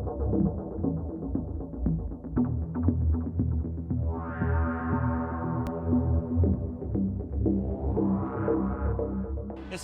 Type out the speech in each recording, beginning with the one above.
इस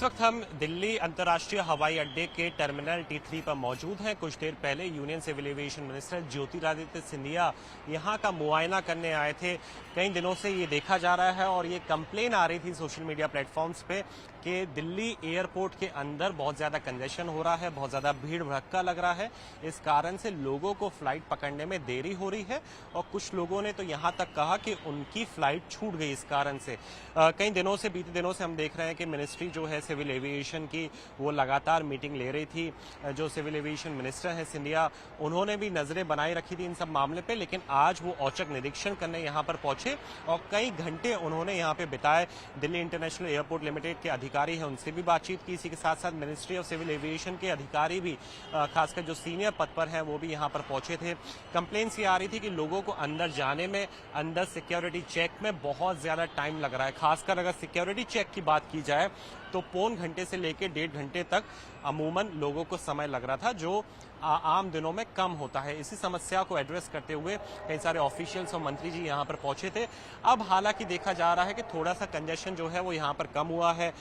वक्त हम दिल्ली अंतर्राष्ट्रीय हवाई अड्डे के टर्मिनल T3 पर मौजूद हैं। कुछ देर पहले union civil aviation minister Jyotiraditya Scindia यहां का मुआयना करने आए थे। कई दिनों से ये देखा जा रहा है और ये कंप्लेन आ रही थी सोशल मीडिया प्लेटफॉर्म्स पे कि दिल्ली एयरपोर्ट के अंदर बहुत ज्यादा कंजेशन हो रहा है, बहुत ज्यादा भीड़ भड़क्का लग रहा है। इस कारण से लोगों को फ्लाइट पकड़ने में देरी हो रही है और कुछ लोगों ने तो यहां तक कहा कि उनकी फ्लाइट छूट गई इस कारण से। कई दिनों से, बीते दिनों से हम देख रहे हैं कि मिनिस्ट्री जो है सिविल एविएशन की, वो लगातार मीटिंग ले रही थी। जो सिविल एविएशन मिनिस्टर हैं सिंधिया, उन्होंने भी नजरें बनाए रखी थी इन सब मामले पे, लेकिन आज वो औचक निरीक्षण करने यहाँ पर पहुंचे और कई घंटे उन्होंने यहाँ पे बिताए। दिल्ली इंटरनेशनल एयरपोर्ट लिमिटेड के अधिकारी हैं, उनसे भी बातचीत की। इसी के साथ साथ मिनिस्ट्री ऑफ सिविल एविएशन के अधिकारी भी, खासकर जो सीनियर पद पर हैं, वो भी यहाँ पर पहुंचे थे। कंप्लेंट्स ये आ रही थी कि लोगों को अंदर जाने में, अंदर सिक्योरिटी चेक में बहुत ज्यादा टाइम लग रहा है। खासकर अगर सिक्योरिटी चेक की बात की जाए तो पौन घंटे से लेकर 1.5 घंटे तक अमूमन लोगों को समय लग रहा था, जो आम दिनों में कम होता है। इसी समस्या को एड्रेस करते हुए कई सारे ऑफिशियल्स और मंत्री जी यहां पर पहुंचे थे। अब हालांकि देखा जा रहा है कि थोड़ा सा कंजेशन जो है वो यहां पर कम हुआ है।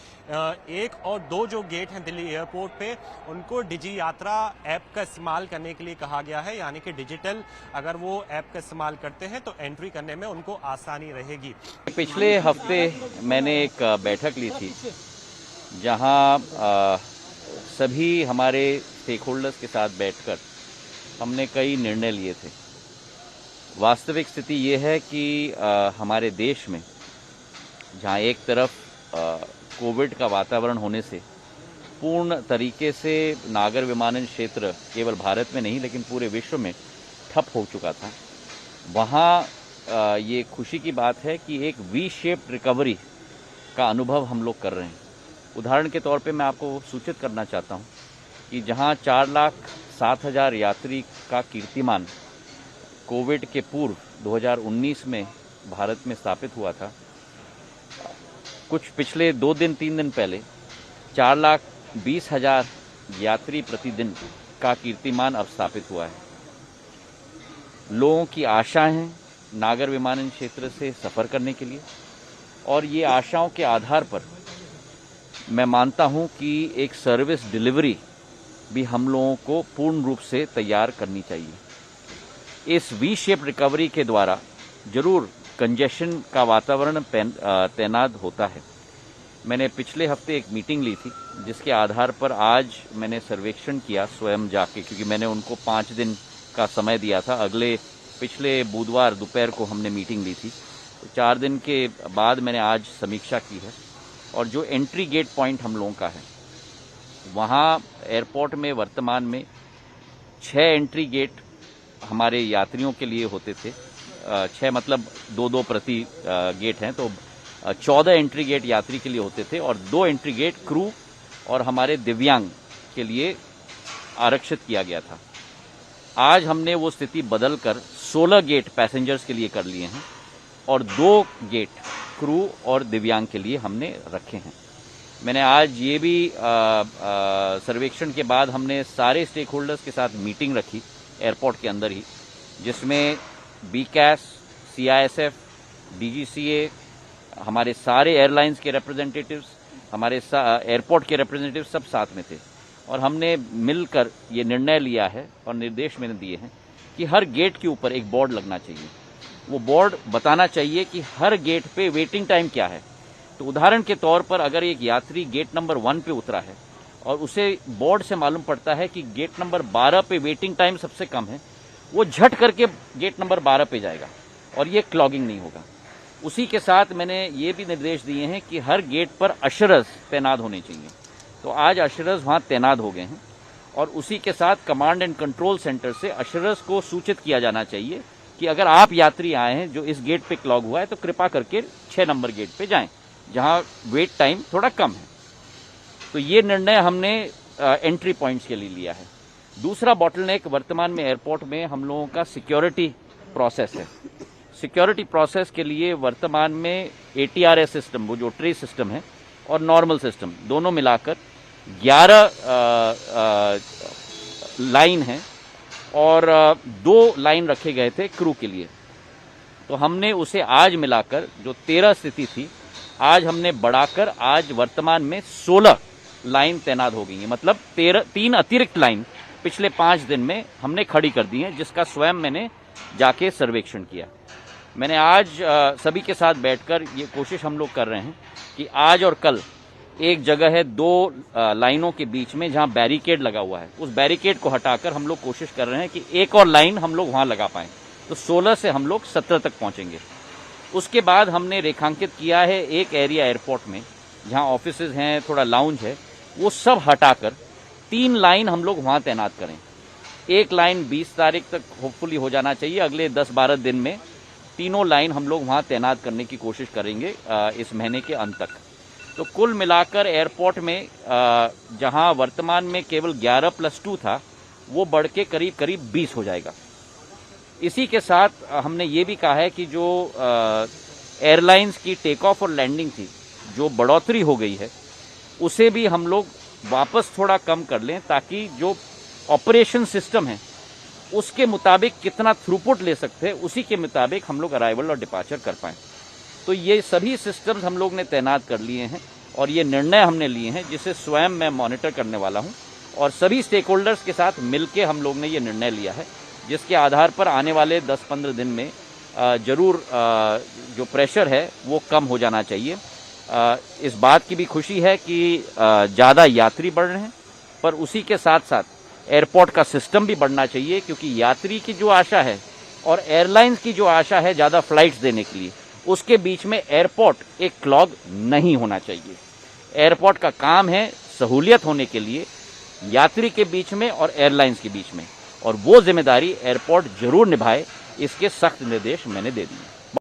1 और 2 जो गेट हैं दिल्ली एयरपोर्ट पे, उनको डिजी यात्रा ऐप का इस्तेमाल करने के लिए कहा गया है, यानी कि डिजिटल अगर वो ऐप का इस्तेमाल करते हैं तो एंट्री करने में उनको आसानी रहेगी। पिछले हफ्ते मैंने एक बैठक ली थी जहां सभी हमारे स्टेक होल्डर्स के साथ बैठकर हमने कई निर्णय लिए थे। वास्तविक स्थिति ये है कि हमारे देश में जहां एक तरफ कोविड का वातावरण होने से पूर्ण तरीके से नागर विमानन क्षेत्र केवल भारत में नहीं लेकिन पूरे विश्व में ठप हो चुका था, वहां ये खुशी की बात है कि एक वी शेप्ड रिकवरी का अनुभव हम लोग कर रहे हैं। उदाहरण के तौर पे मैं आपको सूचित करना चाहता हूं कि जहां 4,07,000 यात्री का कीर्तिमान कोविड के पूर्व 2019 में भारत में स्थापित हुआ था, कुछ पिछले 2 दिन 3 दिन पहले 4,20,000 यात्री प्रतिदिन का कीर्तिमान अब स्थापित हुआ है। लोगों की आशाएं हैं नागर विमानन क्षेत्र से सफर करने के लिए, और ये आशाओं के आधार पर मैं मानता हूं कि एक सर्विस डिलीवरी भी हम लोगों को पूर्ण रूप से तैयार करनी चाहिए। इस वी शेप रिकवरी के द्वारा जरूर कंजेशन का वातावरण तैनात होता है। मैंने पिछले हफ्ते एक मीटिंग ली थी जिसके आधार पर आज मैंने सर्वेक्षण किया स्वयं जाके, क्योंकि मैंने उनको 5 दिन का समय दिया था। पिछले बुधवार दोपहर को हमने मीटिंग ली थी, तो 4 दिन के बाद मैंने आज समीक्षा की है। और जो एंट्री गेट पॉइंट हम लोगों का है, वहाँ एयरपोर्ट में वर्तमान में 6 एंट्री गेट हमारे यात्रियों के लिए होते थे। 6 मतलब 2-2 प्रति गेट हैं, तो 14 एंट्री गेट यात्री के लिए होते थे और 2 एंट्री गेट क्रू और हमारे दिव्यांग के लिए आरक्षित किया गया था। आज हमने वो स्थिति बदलकर 16 गेट पैसेंजर्स के लिए कर लिए हैं और 2 गेट क्रू और दिव्यांग के लिए हमने रखे हैं। मैंने आज ये भी सर्वेक्षण के बाद हमने सारे स्टेक होल्डर्स के साथ मीटिंग रखी एयरपोर्ट के अंदर ही, जिसमें BCAS, CISF, DGCA, हमारे सारे एयरलाइंस के रिप्रेजेंटेटिव्स, हमारे एयरपोर्ट के रिप्रेजेंटेटिव्स सब साथ में थे। और हमने मिलकर ये निर्णय लिया है और निर्देश मैंने दिए हैं कि हर गेट के ऊपर एक बोर्ड लगना चाहिए। वो बोर्ड बताना चाहिए कि हर गेट पे वेटिंग टाइम क्या है। तो उदाहरण के तौर पर अगर एक यात्री गेट नंबर 1 पे उतरा है और उसे बोर्ड से मालूम पड़ता है कि गेट नंबर 12 पे वेटिंग टाइम सबसे कम है, वो झट करके गेट नंबर 12 पे जाएगा और ये क्लॉगिंग नहीं होगा। उसी के साथ मैंने ये भी निर्देश दिए हैं कि हर गेट पर अशरर्स तैनात होने चाहिए। तो आज अशरर्स वहाँ तैनात हो गए हैं और उसी के साथ कमांड एंड कंट्रोल सेंटर से अशरर्स को सूचित किया जाना चाहिए कि अगर आप यात्री आए हैं जो इस गेट पे क्लॉग हुआ है तो कृपा करके 6 नंबर गेट पे जाएं, जहां वेट टाइम थोड़ा कम है। तो ये निर्णय हमने एंट्री पॉइंट्स के लिए लिया है। दूसरा बॉटलनेक वर्तमान में एयरपोर्ट में हम लोगों का सिक्योरिटी प्रोसेस है। सिक्योरिटी प्रोसेस के लिए वर्तमान में ATRS सिस्टम, वो जो ट्रेस सिस्टम है, और नॉर्मल सिस्टम दोनों मिलाकर 11 लाइन है और 2 लाइन रखे गए थे क्रू के लिए। तो हमने उसे आज मिलाकर जो 13 स्थिति थी, आज हमने बढ़ाकर आज वर्तमान में 16 लाइन तैनात हो गई है। मतलब 3 अतिरिक्त लाइन पिछले 5 दिन में हमने खड़ी कर दी है, जिसका स्वयं मैंने जाके सर्वेक्षण किया। मैंने आज सभी के साथ बैठकर ये कोशिश हम लोग कर रहे हैं कि आज और कल एक जगह है 2 लाइनों के बीच में जहां बैरिकेड लगा हुआ है, उस बैरिकेड को हटाकर हम लोग कोशिश कर रहे हैं कि एक और लाइन हम लोग वहां लगा पाएं। तो 16 से हम लोग 17 तक पहुंचेंगे। उसके बाद हमने रेखांकित किया है एक एरिया एयरपोर्ट में जहां ऑफिसेज हैं, थोड़ा लाउंज है, वो सब हटाकर 3 लाइन हम लोग वहां तैनात करें। एक लाइन 20 तारीख तक होपफुली हो जाना चाहिए। अगले 10-12 दिन में तीनों लाइन हम लोग वहां तैनात करने की कोशिश करेंगे इस महीने के अंत तक। तो कुल मिलाकर एयरपोर्ट में जहां वर्तमान में केवल 11+2 था, वो बढ़ के करीब करीब 20 हो जाएगा। इसी के साथ हमने ये भी कहा है कि जो एयरलाइंस की टेक ऑफ और लैंडिंग थी, जो बढ़ोतरी हो गई है, उसे भी हम लोग वापस थोड़ा कम कर लें, ताकि जो ऑपरेशन सिस्टम है उसके मुताबिक कितना थ्रूपुट ले सकते हैं, उसी के मुताबिक हम लोग अराइवल और डिपार्चर कर पाएं। तो ये सभी सिस्टम्स हम लोग ने तैनात कर लिए हैं और ये निर्णय हमने लिए हैं, जिसे स्वयं मैं मॉनिटर करने वाला हूं और सभी स्टेक होल्डर्स के साथ मिलकर हम लोग ने ये निर्णय लिया है, जिसके आधार पर आने वाले 10-15 दिन में जरूर जो प्रेशर है वो कम हो जाना चाहिए। इस बात की भी खुशी है कि ज़्यादा यात्री बढ़ रहे हैं, पर उसी के साथ साथ एयरपोर्ट का सिस्टम भी बढ़ना चाहिए, क्योंकि यात्री की जो आशा है और एयरलाइंस की जो आशा है ज़्यादा फ्लाइट्स देने के लिए, उसके बीच में एयरपोर्ट एक क्लॉग नहीं होना चाहिए। एयरपोर्ट का काम है सहूलियत होने के लिए यात्री के बीच में और एयरलाइंस के बीच में, और वो जिम्मेदारी एयरपोर्ट जरूर निभाए, इसके सख्त निर्देश मैंने दे दिए।